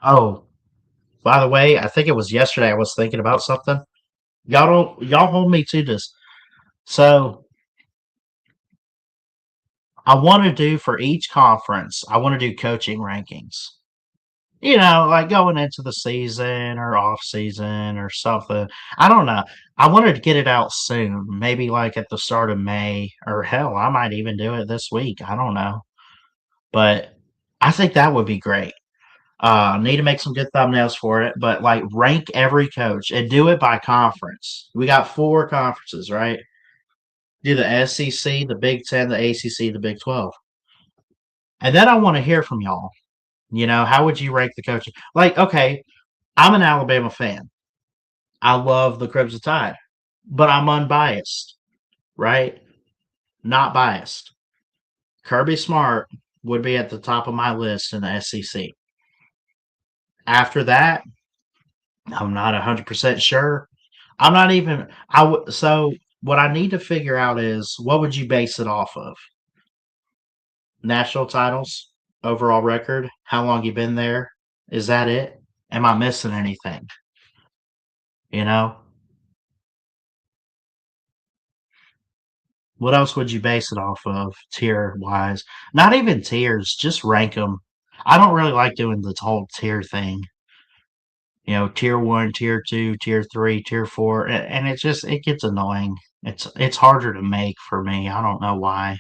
oh, by the way, I think it was yesterday I was thinking about something. Y'all hold me to this. So I want to do for each conference, I want to do coaching rankings. You know, like going into the season or off season or something. I don't know. I wanted to get it out soon, maybe like at the start of May, or hell, I might even do it this week. I don't know. But I think that would be great. Need to make some good thumbnails for it, but like rank every coach and do it by conference. We got 4 conferences, right? Do the SEC, the Big Ten, the ACC, the Big 12. And then I want to hear from y'all. You know, how would you rank the coaching? Like, okay, I'm an Alabama fan. I love the Crimson Tide, but I'm unbiased, right? Not biased. Kirby Smart would be at the top of my list in the SEC. After that, I'm not 100% sure. I'm not even. So what I need to figure out is what would you base it off of? National titles? overall record? How long you been there? Is that it? Am I missing anything? You know? What else would you base it off of tier wise? Not even tiers, just rank them. I don't really like doing the whole tier thing. You know, tier one, tier two, tier three, tier four, and it gets annoying. It's harder to make for me. I don't know why.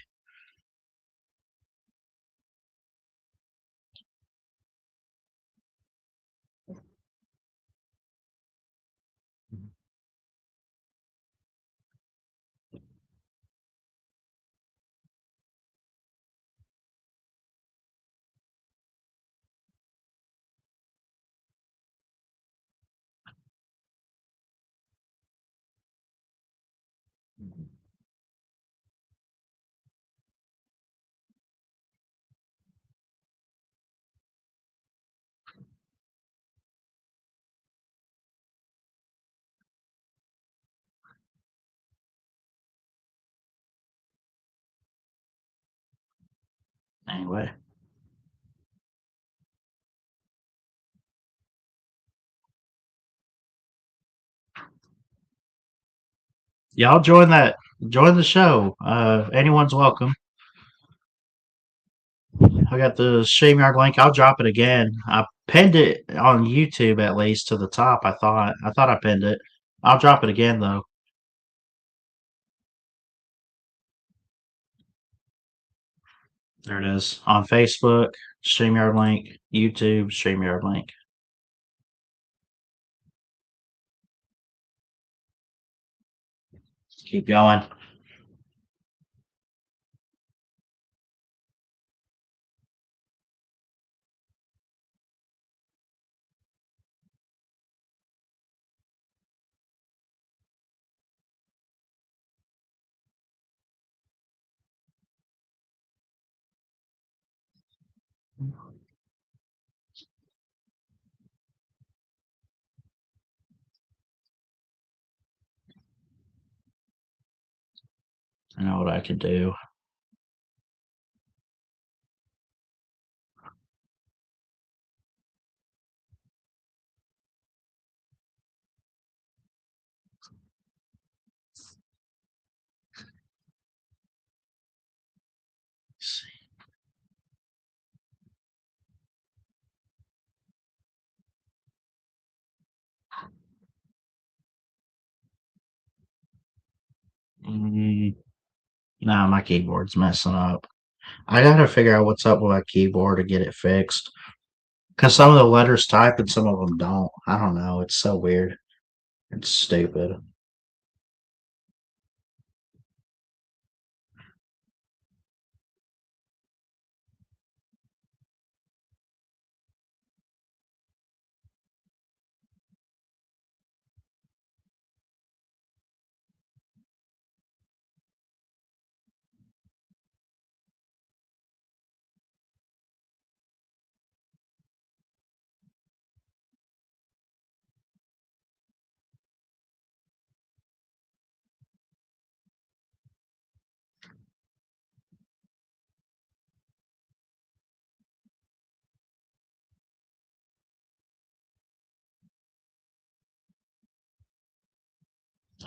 Anyway, y'all join the show. Anyone's welcome. I got the StreamYard link. I'll drop it again. I pinned it on YouTube at least to the top. I thought I pinned it. I'll drop it again though. There it is on Facebook. StreamYard link. YouTube. StreamYard link. Keep going. I know what I can do. Let's see. No, my keyboard's messing up. I gotta figure out what's up with my keyboard to get it fixed. Because some of the letters type and some of them don't. I don't know. It's so weird. It's stupid.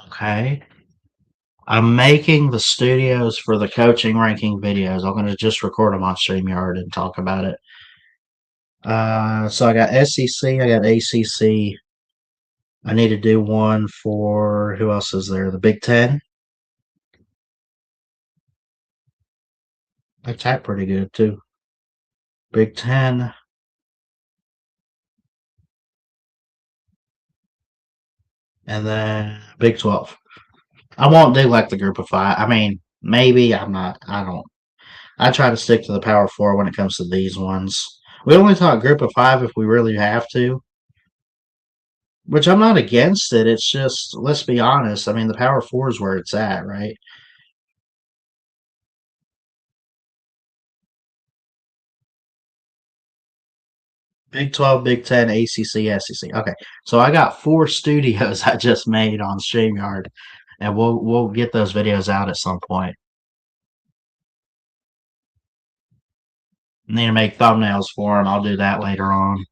Okay. I'm making the studios for the coaching ranking videos. I'm going to just record them on StreamYard and talk about it. So I got SEC, I got ACC. I need to do one for who else is there? The Big Ten. I type pretty good too. Big Ten. And then Big 12. I won't do like the group of five. I mean, maybe I'm not. I don't. I try to stick to the Power Four when it comes to these ones. We only talk group of five if we really have to, which I'm not against it. It's just, let's be honest. I mean, the Power Four is where it's at, right? Big 12, Big 10, ACC, SEC. Okay, so I got 4 studios I just made on StreamYard, and we'll get those videos out at some point. Need to make thumbnails for them. I'll do that later on.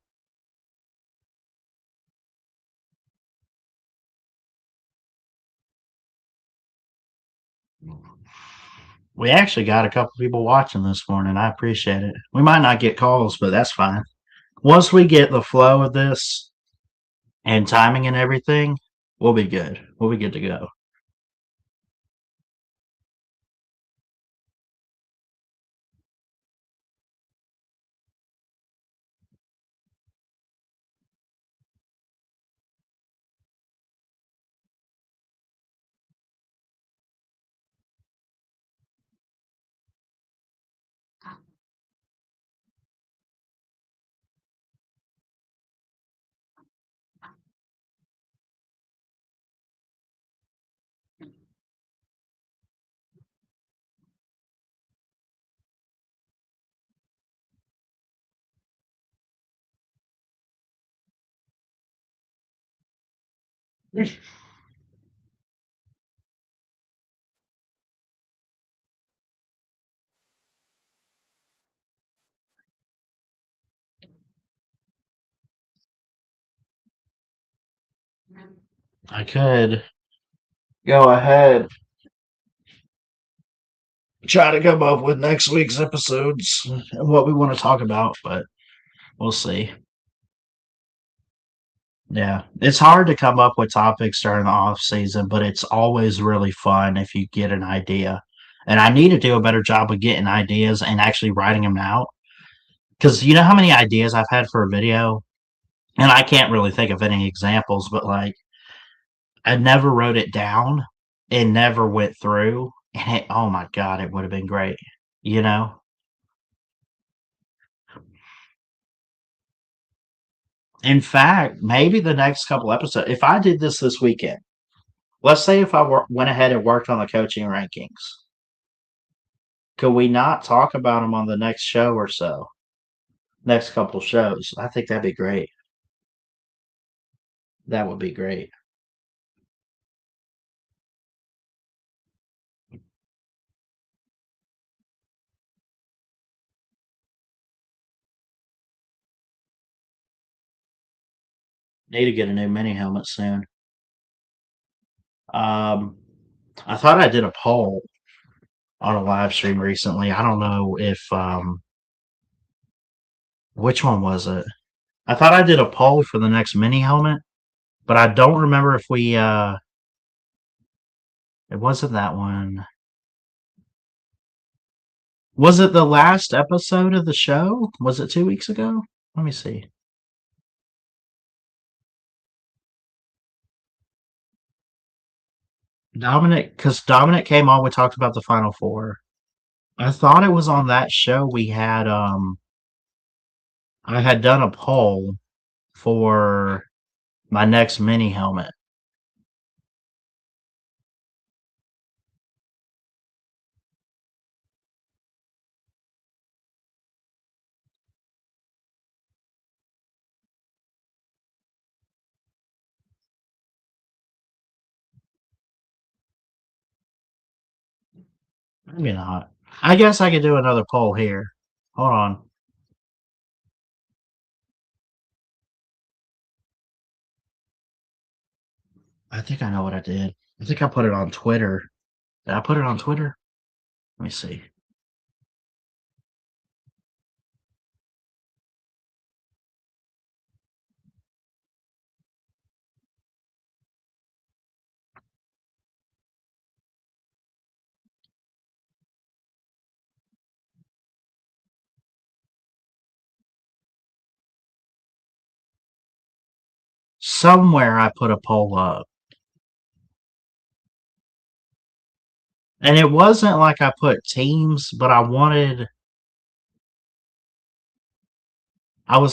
We actually got a couple people watching this morning. I appreciate it. We might not get calls, but that's fine. Once we get the flow of this and timing and everything, we'll be good. We'll be good to go. I could go ahead, try to come up with next week's episodes and what we want to talk about, but we'll see. Yeah, it's hard to come up with topics during the off season, but it's always really fun if you get an idea. And I need to do a better job of getting ideas and actually writing them out. Because you know how many ideas I've had for a video? And I can't really think of any examples, but like I never wrote it down. It never went through. And oh my God, it would have been great. You know? In fact, maybe the next couple episodes, if I did this weekend, let's say if I went ahead and worked on the coaching rankings, could we not talk about them on the next show or so? Next couple shows. I think that'd be great. That would be great. Need to get a new mini helmet soon. Um, I thought I did a poll on a live stream recently. I don't know if which one was it? I thought I did a poll for the next mini helmet, but I don't remember if we it wasn't that one. Was it the last episode of the show? Was it 2 weeks ago? Let me see. Dominic, because Dominic came on, we talked about the Final Four. I thought it was on that show we had I had done a poll for my next mini helmet. Maybe not. I guess I could do another poll here. Hold on. I think I know what I did. I think I put it on Twitter. Did I put it on Twitter? Let me see. Somewhere I put a poll up. And it wasn't like I put teams, but I was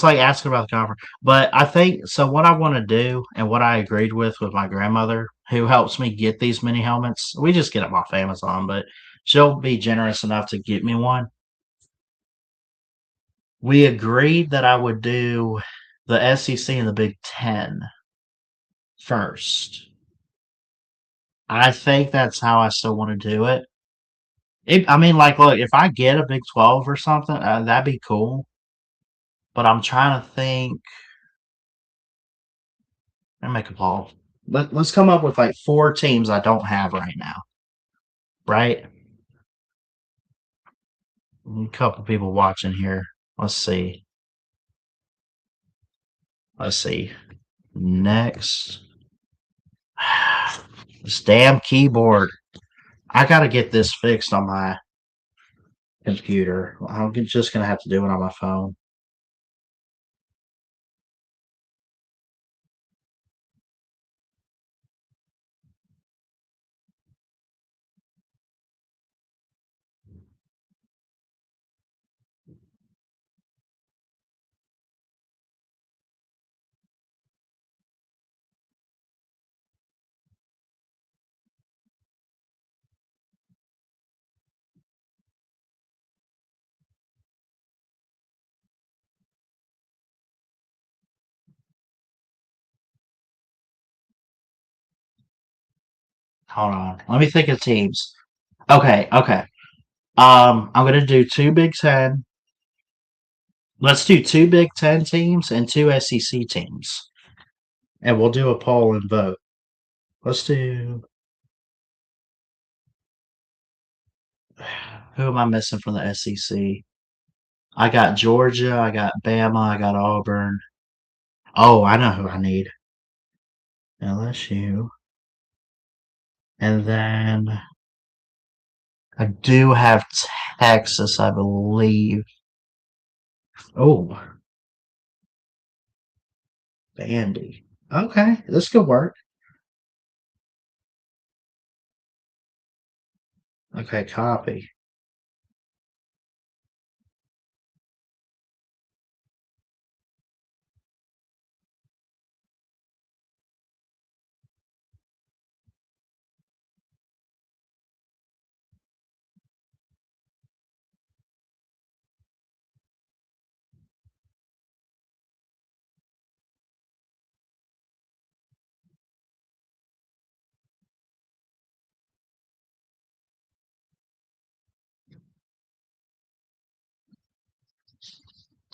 like asking about the conference. But I think so. What I want to do and what I agreed with my grandmother, who helps me get these mini helmets, we just get them off Amazon, but she'll be generous enough to get me one. We agreed that I would do the SEC and the Big Ten first. I think that's how I still want to do it. I mean, like, look, if I get a Big 12 or something, that'd be cool. But I'm trying to think. Let me make a poll. Let's come up with like 4 teams I don't have right now, right? A couple people watching here. Let's see. Let's see. Next. This damn keyboard. I gotta get this fixed on my computer. I'm just gonna have to do it on my phone. Hold on. Let me think of teams. Okay, okay. I'm gonna do 2 Big 10. Let's do 2 Big 10 teams and 2 SEC teams, and we'll do a poll and vote. Let's do. Who am I missing from the SEC? I got Georgia, I got Bama, I got Auburn. Oh, I know who I need. LSU. And then I do have Texas, I believe. Oh, Bandy. Okay, this could work. Okay, copy.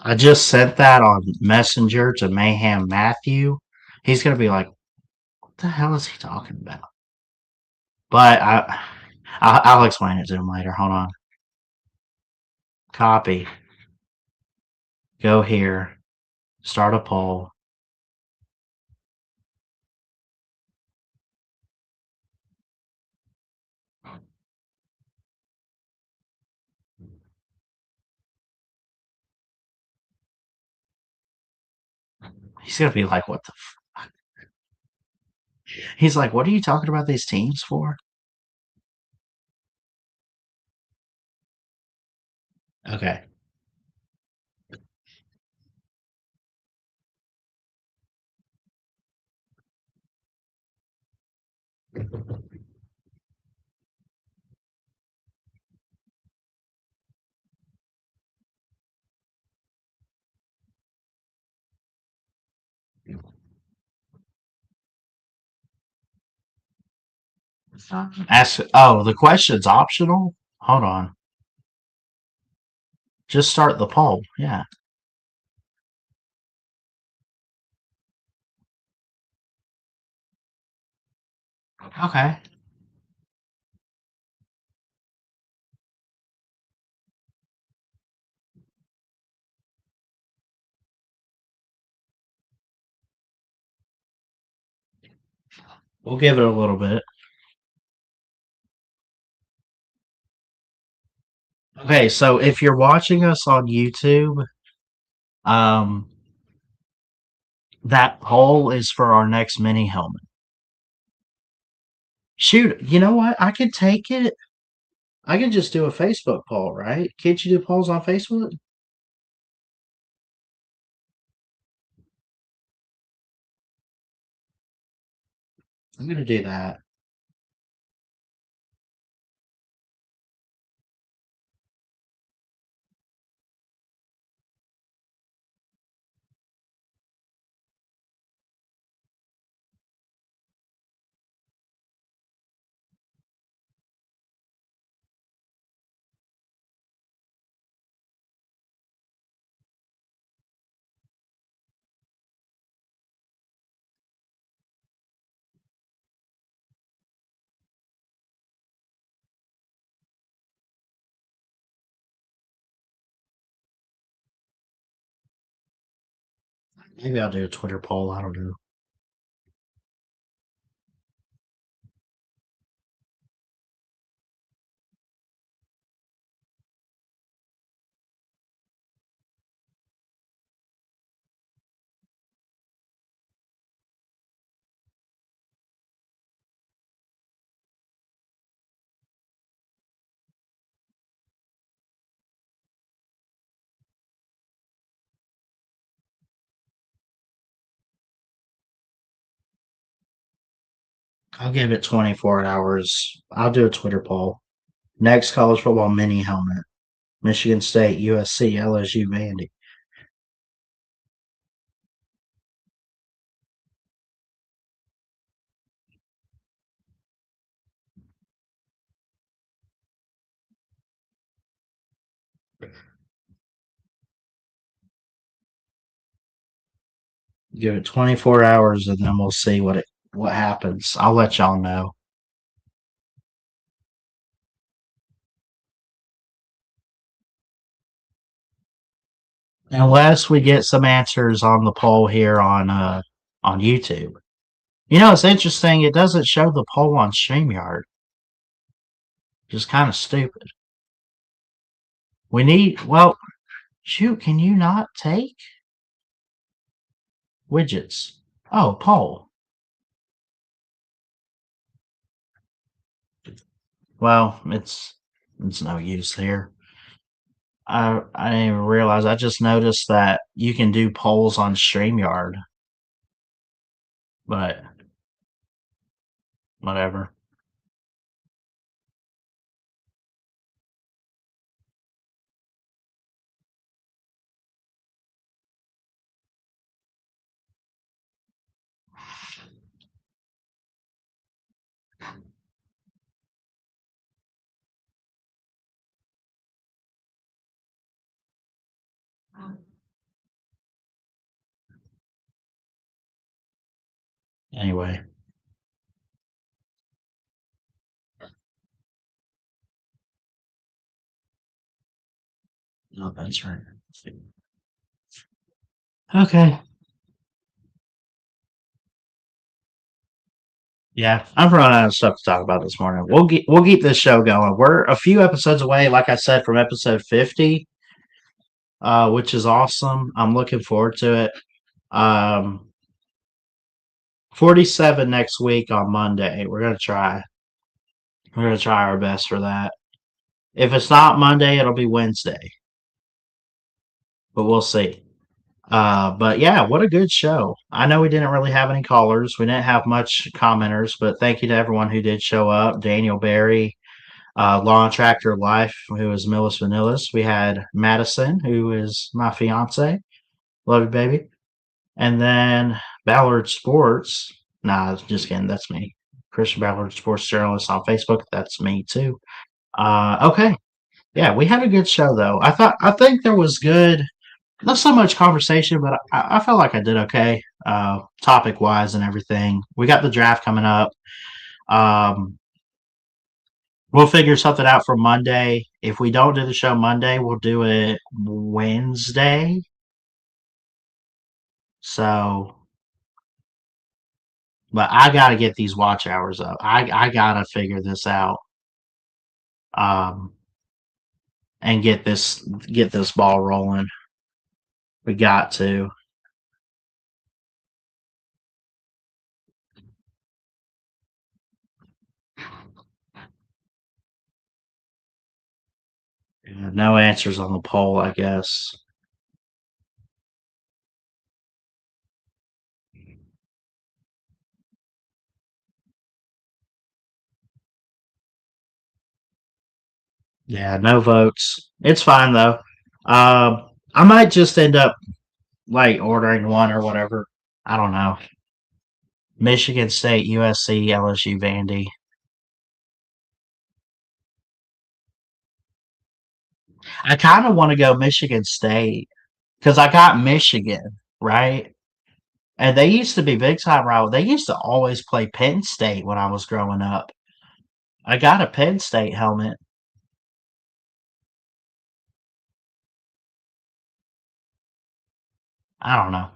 I just sent that on Messenger to Mayhem Matthew. He's gonna be like, "What the hell is he talking about?" But I'll explain it to him later. Hold on. Copy. Go here. Start a poll. He's gonna be like, "What the?" He's like, "What are you talking about these teams for?" Okay. Ask. Oh, the question's optional. Hold on. Just start the poll. Yeah. Okay. We'll give it a little bit. Okay, so if you're watching us on YouTube, um, that poll is for our next mini helmet. Shoot, you know what? I could take it. I could just do a Facebook poll, right? Can't you do polls on Facebook? I'm gonna do that. Maybe I'll do a Twitter poll. I don't know. I'll give it 24 hours. I'll do a Twitter poll. Next college football mini helmet. Michigan State, USC, LSU, Vandy. Give it 24 hours and then we'll see what happens. I'll let y'all know. Unless we get some answers on the poll here on YouTube. You know, it's interesting. It doesn't show the poll on StreamYard. Just kind of stupid. We need, well, shoot, can you not take widgets? Oh, poll. Well, it's no use here. I didn't even realize. I just noticed that you can do polls on StreamYard. But whatever. Anyway. No, that's right. Okay. Yeah, I've run out of stuff to talk about this morning. We'll keep this show going. We're a few episodes away, like I said, from episode 50, which is awesome. I'm looking forward to it. 47 next week on Monday. We're gonna try. We're gonna try our best for that. If it's not Monday, it'll be Wednesday. But we'll see. But yeah, what a good show. I know we didn't really have any callers. We didn't have much commenters, but thank you to everyone who did show up. Daniel Barry, Law and Tractor Life, who is Millis Vanillis. We had Madison, who is my fiance. Love you, baby. And then Ballard Sports. Nah, just kidding. That's me. Christian Ballard Sports Journalist on Facebook. That's me too. Okay. Yeah, we had a good show though. I think there was good, not so much conversation, but I felt like I did okay, topic wise and everything. We got the draft coming up. Um, we'll figure something out for Monday. If we don't do the show Monday, we'll do it Wednesday. So, but I got to get these watch hours up. I got to figure this out. And get this ball rolling. We got to. Yeah, no answers on the poll, I guess. Yeah, no votes. It's fine though. I might just end up like ordering one or whatever. I don't know. Michigan State, USC, LSU, Vandy. I kind of want to go Michigan State because I got Michigan, right? And they used to be big time rival. They used to always play Penn State when I was growing up. I got a Penn State helmet. I don't know.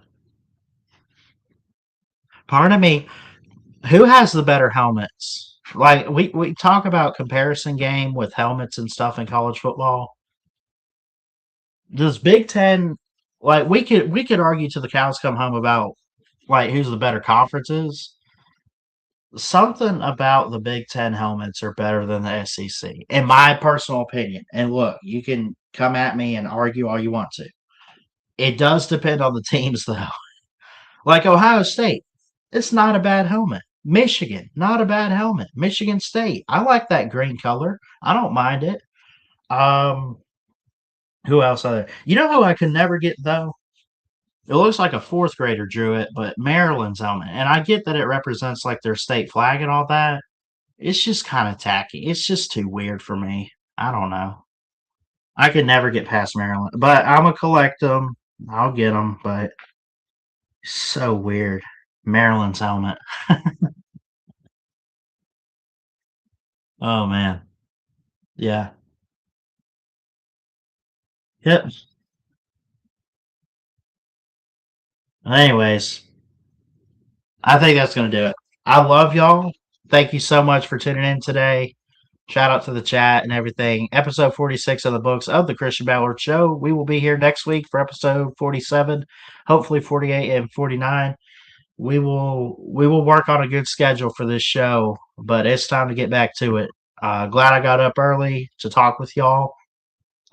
Pardon me. Who has the better helmets? Like we talk about comparison game with helmets and stuff in college football. Does Big Ten, like we could argue till the cows come home about like who's the better conferences. Something about the Big Ten helmets are better than the SEC, in my personal opinion. And look, you can come at me and argue all you want to. It does depend on the teams, though. Like Ohio State, it's not a bad helmet. Michigan, not a bad helmet. Michigan State, I like that green color. I don't mind it. Um, who else are there? You know who I could never get though? It looks like a fourth grader drew it, but Maryland's helmet. And I get that it represents like their state flag and all that. It's just kind of tacky. It's just too weird for me. I don't know. I could never get past Maryland, but I'm gonna collect them. I'll get them, but so weird. Maryland's helmet. Oh man. Yeah. Yep. Anyways, I think that's gonna do it. I love y'all. Thank you so much for tuning in today. Shout out to the chat and everything. Episode 46 of the books of the Christian Ballard Show. We will be here next week for episode 47, hopefully 48 and 49. We will work on a good schedule for this show, but it's time to get back to it. Glad I got up early to talk with y'all.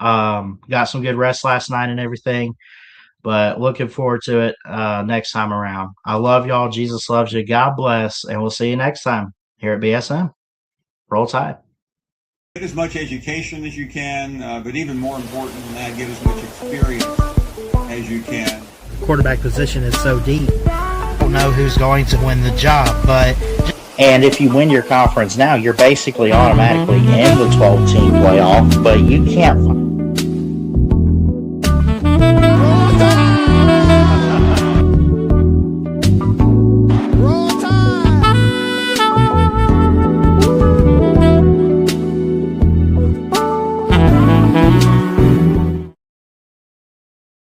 Got some good rest last night and everything, but looking forward to it next time around. I love y'all. Jesus loves you. God bless, and we'll see you next time here at BSM. Roll Tide.
Get as much education as you can, but even more important than that, get as much experience as you can.
The quarterback position is so deep. Don't know who's going to win the job, but
And if you win your conference now, you're basically automatically in the 12-team playoff, but you can't